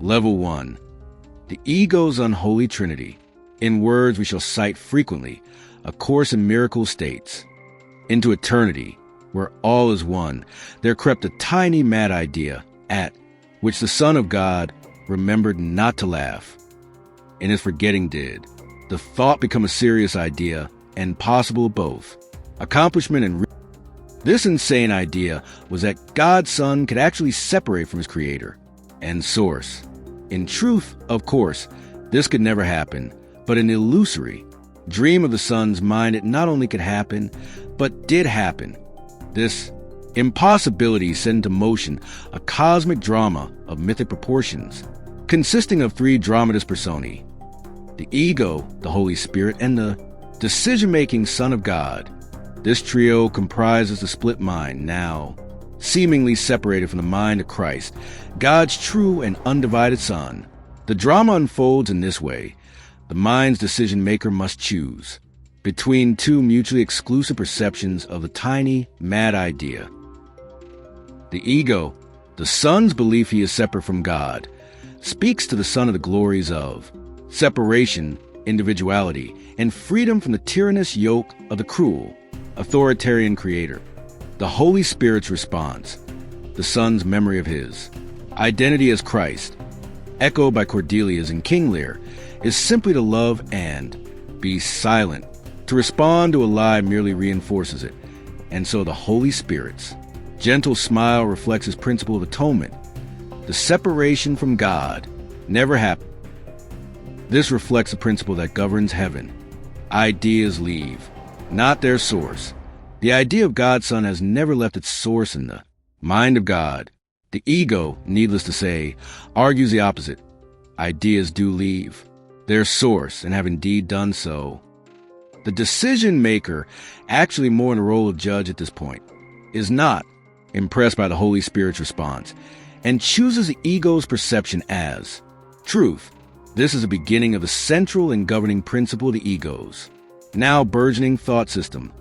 Level 1. The ego's unholy trinity. In words we shall cite frequently, A Course in Miracles states, into eternity, where all is one, there crept a tiny mad idea, at which the Son of God remembered not to laugh. In his forgetting did the thought become a serious idea, and possible both. Accomplishment and this insane idea was that God's Son could actually separate from his Creator and Source. In truth, of course, this could never happen, but an illusory dream of the Son's mind it not only could happen, but did happen. This impossibility set into motion a cosmic drama of mythic proportions, consisting of 3 dramatis personae: the ego, the Holy Spirit, and the decision-making Son of God. This trio comprises the split mind, now seemingly separated from the mind of Christ, God's true and undivided Son. The drama unfolds in this way. The mind's decision-maker must choose between 2 mutually exclusive perceptions of the tiny, mad idea. The ego, the Son's belief he is separate from God, speaks to the Son of the glories of separation, individuality, and freedom from the tyrannous yoke of the cruel, authoritarian Creator. The Holy Spirit's response, the Son's memory of his identity as Christ, echoed by Cordelia's in King Lear, is simply to love and be silent. To respond to a lie merely reinforces it, and so the Holy Spirit's gentle smile reflects his principle of atonement. The separation from God never happened. This reflects the principle that governs heaven. Ideas leave, not their source. The idea of God's Son has never left its source in the mind of God. The ego, needless to say, argues the opposite. Ideas do leave their source and have indeed done so. The decision-maker, actually more in the role of judge at this point, is not impressed by the Holy Spirit's response and chooses the ego's perception as truth. This is the beginning of the central and governing principle of the ego's now burgeoning thought system,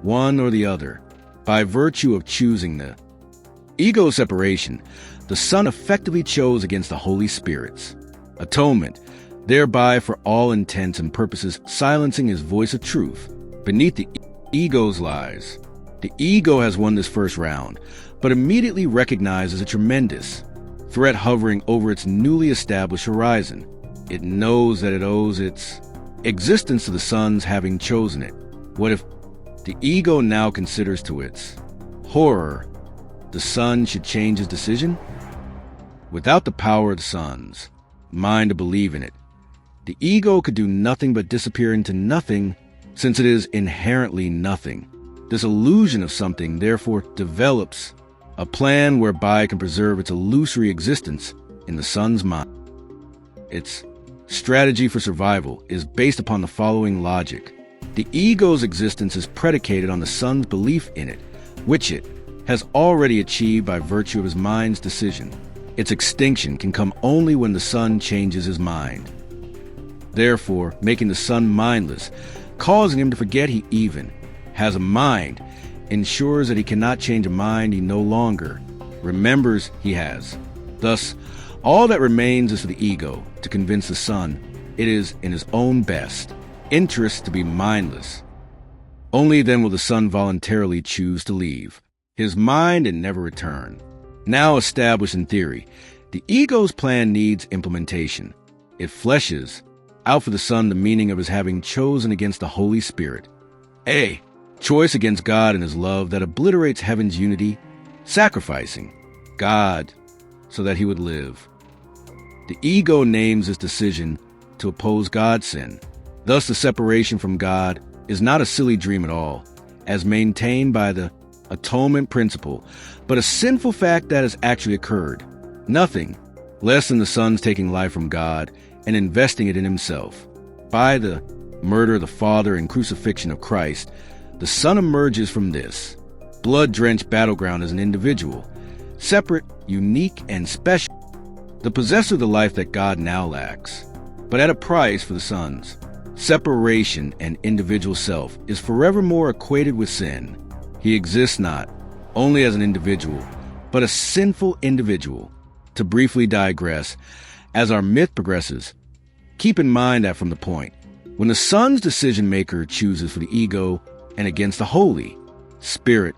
one or the other. By virtue of choosing the ego separation, the Son effectively chose against the Holy Spirit's atonement, thereby for all intents and purposes silencing his voice of truth beneath the ego's lies. The ego has won this first round, but immediately recognizes a tremendous threat hovering over its newly established horizon. It knows that it owes its existence to the Son's having chosen it. What if the ego now considers to its horror the Son should change his decision? Without the power of the Son's mind to believe in it, the ego could do nothing but disappear into nothing, since it is inherently nothing. This illusion of something therefore develops a plan whereby it can preserve its illusory existence in the Son's mind. Its strategy for survival is based upon the following logic. The ego's existence is predicated on the Son's belief in it, which it has already achieved by virtue of his mind's decision. Its extinction can come only when the Son changes his mind. Therefore, making the Son mindless, causing him to forget he even has a mind, ensures that he cannot change a mind he no longer remembers he has. Thus, all that remains is for the ego to convince the Son it is in his own best interest to be mindless. Only then will the Son voluntarily choose to leave his mind and never return. Now established in theory, the ego's plan needs implementation. It fleshes out for the Son the meaning of his having chosen against the Holy Spirit. A choice against God and his love that obliterates heaven's unity, sacrificing God so that he would live. The ego names this decision to oppose God's sin. Thus, the separation from God is not a silly dream at all, as maintained by the atonement principle, but a sinful fact that has actually occurred. Nothing less than the Son's taking life from God and investing it in himself. By the murder of the Father and crucifixion of Christ, the Son emerges from this blood-drenched battleground as an individual, separate, unique, and special, the possessor of the life that God now lacks. But at a price for the Son's separation and individual self is forevermore equated with sin. He exists not only as an individual, but a sinful individual. To briefly digress, As our myth progresses, keep in mind that from the point, when the Son's decision-maker chooses for the ego and against the Holy Spirit,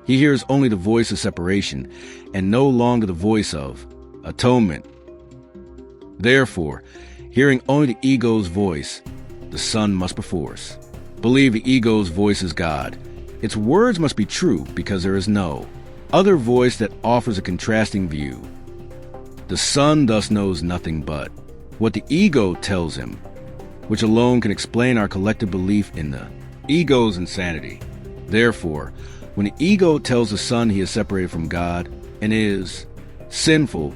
he hears only the voice of separation and no longer the voice of atonement. Therefore, hearing only the ego's voice, the Son must perforce believe the ego's voice is God. Its words must be true because there is no other voice that offers a contrasting view. The Son thus knows nothing but what the ego tells him, which alone can explain our collective belief in the ego's insanity. Therefore, when the ego tells the Son he is separated from God and is sinful,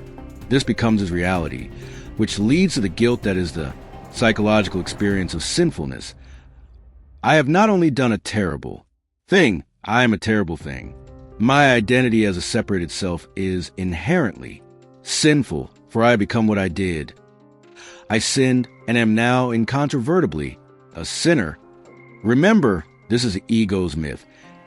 this becomes his reality, which leads to the guilt that is the psychological experience of sinfulness. I have not only done a terrible thing, I am a terrible thing. My identity as a separated self is inherently sinful, for I have become what I did. I sinned and am now incontrovertibly a sinner. Remember, this is the ego's myth,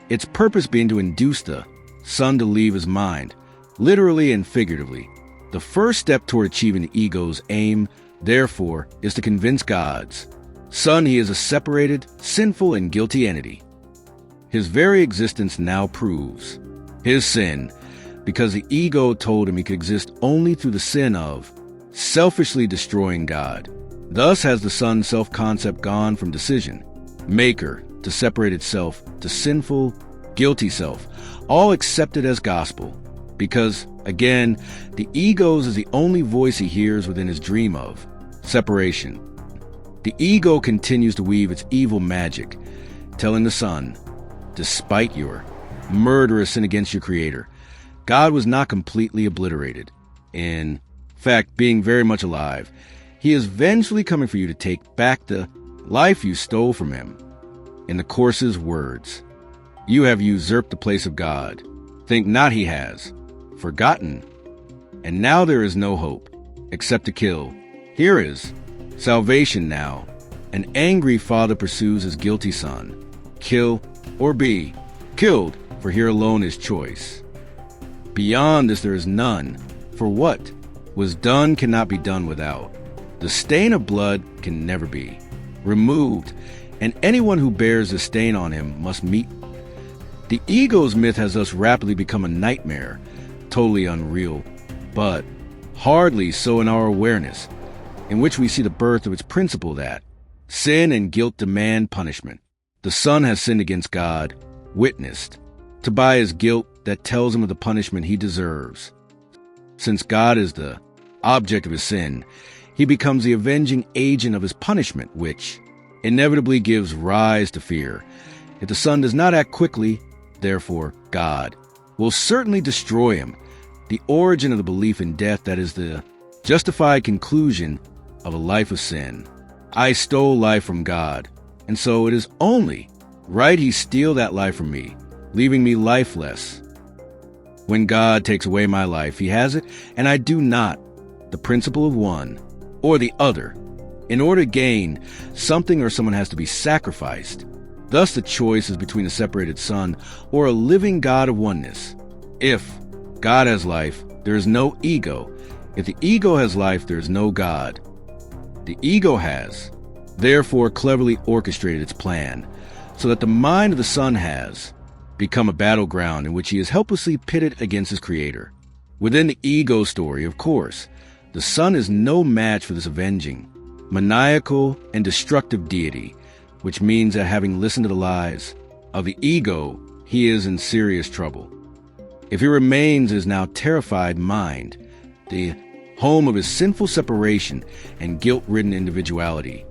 its purpose being to induce the Son to leave his mind, literally and figuratively. The first step toward achieving the ego's aim, therefore, is to convince God's Son he is a separated, sinful, and guilty entity. His very existence now proves his sin, because the ego told him he could exist only through the sin of selfishly destroying God. Thus has the Son's self-concept gone from decision maker to separated self to sinful, guilty self, all accepted as gospel, because, again, the ego's is the only voice he hears within his dream of separation. The ego continues to weave its evil magic, telling the Son, despite your murderous sin against your Creator, God was not completely obliterated. In fact, being very much alive, he is vengefully coming for you to take back the life you stole from him. In the Course's words, you have usurped the place of God. Think not he has forgotten, and now there is no hope except to kill. Here is salvation now. An angry father pursues his guilty son. Kill or be killed, for here alone is choice. Beyond this there is none, for what was done cannot be done without. The stain of blood can never be removed, and anyone who bears the stain on him must meet. The ego's myth has thus rapidly become a nightmare, totally unreal, but hardly so in our awareness, in which we see the birth of its principle that sin and guilt demand punishment. The Son has sinned against God, witnessed to by his guilt that tells him of the punishment he deserves. Since God is the object of his sin, he becomes the avenging agent of his punishment, which inevitably gives rise to fear. If the Son does not act quickly, therefore, God will certainly destroy him. The origin of the belief in death that is the justified conclusion of a life of sin. I stole life from God, and so it is only right he steal that life from me, leaving me lifeless. When God takes away my life, he has it, and I do not. The principle of one or the other. In order to gain, something or someone has to be sacrificed. Thus the choice is between a separated Son or a living God of oneness. If God has life, there is no ego. If the ego has life, there is no God. The ego has, therefore, cleverly orchestrated its plan, so that the mind of the Son has become a battleground in which he is helplessly pitted against his Creator. Within the ego story, of course, the Son is no match for this avenging, maniacal, and destructive deity, which means that having listened to the lies of the ego, he is in serious trouble. If he remains his now terrified mind, the home of his sinful separation and guilt-ridden individuality,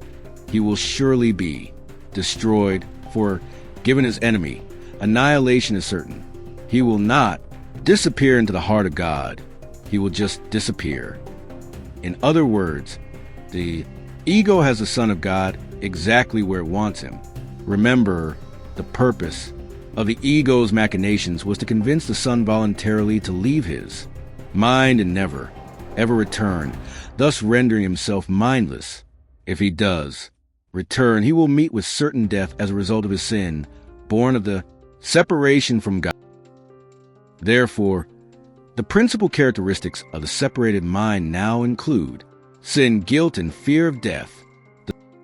he will surely be destroyed, for, given his enemy, annihilation is certain. He will not disappear into the heart of God. He will just disappear. In other words, the ego has the Son of God exactly where it wants him. Remember, the purpose of the ego's machinations was to convince the Son voluntarily to leave his mind and never, ever return, thus rendering himself mindless. If he does return, he will meet with certain death as a result of his sin, born of the separation from God. Therefore, the principal characteristics of the separated mind now include sin, guilt, and fear of death.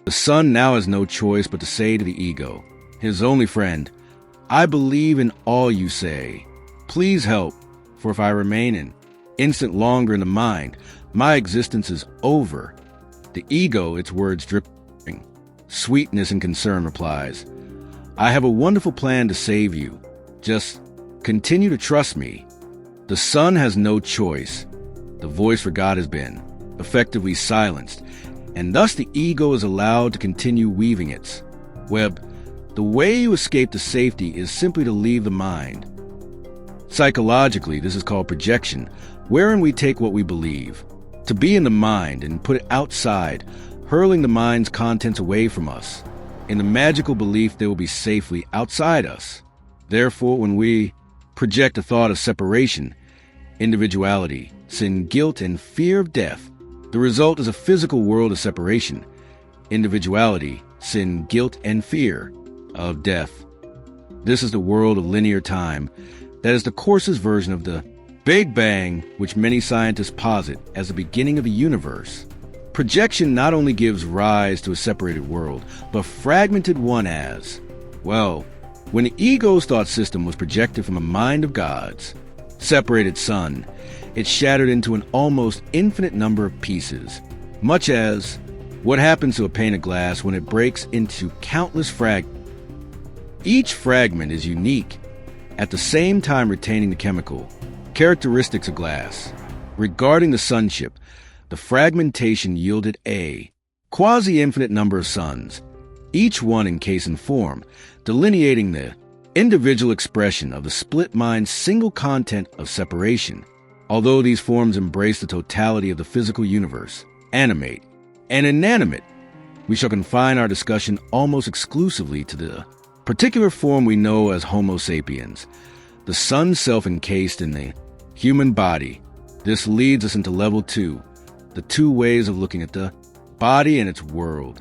The son now has no choice but to say to the ego, his only friend, I believe in all you say. Please help, for if I remain an instant longer in the mind, my existence is over. The ego, its words dripping sweetness and concern, replies, I have a wonderful plan to save you. Just continue to trust me. The son has no choice. The voice for God has been effectively silenced, and thus the ego is allowed to continue weaving its web. The way you escape to safety is simply to leave the mind. Psychologically, this is called projection, wherein we take what we believe to be in the mind and put it outside, hurling the mind's contents away from us, in the magical belief they will be safely outside us. Therefore, when we project a thought of separation, individuality, sin, guilt, and fear of death, the result is a physical world of separation, individuality, sin, guilt, and fear of death. This is the world of linear time, that is the coarsest version of the Big Bang, which many scientists posit as the beginning of the universe. Projection not only gives rise to a separated world, but fragmented one as, well, when the ego's thought system was projected from a mind of God's separated son, it shattered into an almost infinite number of pieces, much as what happens to a pane of glass when it breaks into countless fragments. Each fragment is unique, at the same time retaining the chemical characteristics of glass. Regarding the sonship, the fragmentation yielded a quasi-infinite number of suns, each one encased in form, delineating the individual expression of the split mind's single content of separation. Although these forms embrace the totality of the physical universe, animate and inanimate, we shall confine our discussion almost exclusively to the particular form we know as Homo sapiens, the sun self encased in the human body. This leads us into level 2, the two ways of looking at the body and its world.